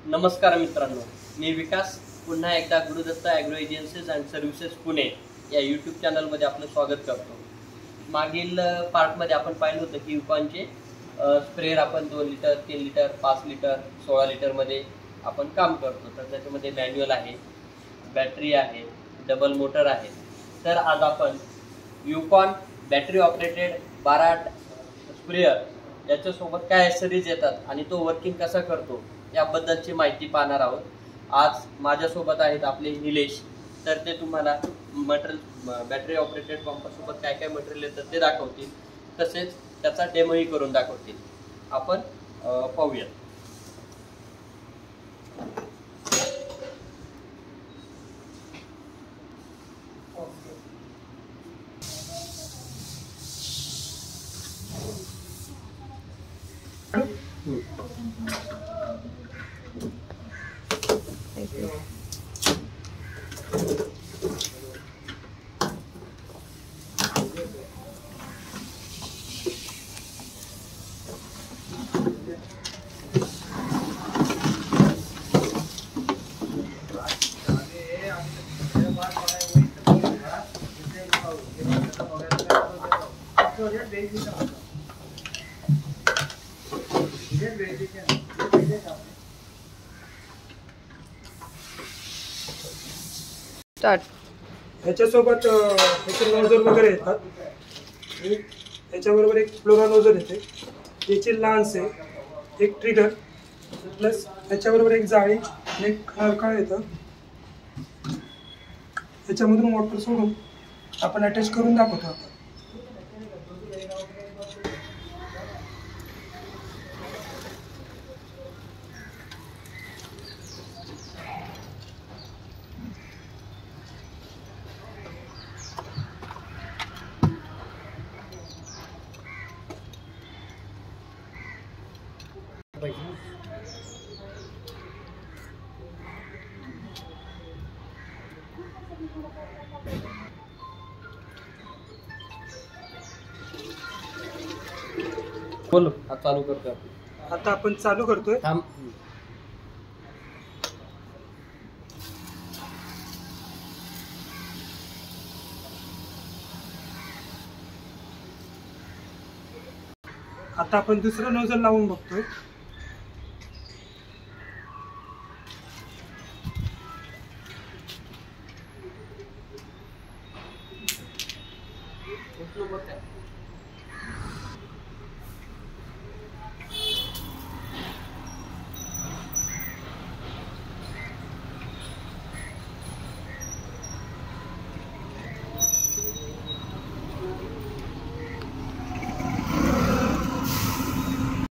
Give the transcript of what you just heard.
नमस्कार मित्रांनो, मी विकास पुन्हा एकदा Gurudatta agro agencies and services Pune या यूट्यूब चॅनलमध्ये आपलं स्वागत करतो। मागील पार्टमध्ये आपण पाहिलं होतं की युकॉनचे स्प्रेअर आपण 2 लिटर 3 लिटर 5 लिटर 16 लिटरमध्ये आपण काम करतो। तर त्याच्यामध्ये मॅन्युअल आहे, बॅटरी आहे, डबल मोटर आहे। तर आज आपण युकॉन बॅटरी ऑपरेटेड 12 स्प्रेअर याच्यासोबत काय ॲक्सेसरीज येतात आणि तो वर्किंग कसा करतो याबद्दलची माहिती पाहणार आहोत। आज माझ्यासोबत आहेत आपले निलेश, तर ते तुम्हाला मटेरियल बॅटरी ऑपरेटेड पंपासोबत काय काय मटेरियल येतं ते दाखवतील, तसेच त्याचा डेमोही करून दाखवतील। आपण पाहूया। स्टार्ट। ह्याच्यासोबत ह्याचे नोझल वगैरे येतात। ह्याच्याबरोबर एक फ्लोरा नोझल येते, याची लान्स आहे, एक ट्रिगर प्लस ह्याच्याबरोबर एक जाळी आणि एक खळखळ येतं। ह्याच्यामधून वॉटर सोडून आपण अटॅच करून दाखवतो आता। बोलो, चालू करतो। आता आपण चालू करतोय। आता आपण दुसरं नोझल लावून बघतोय।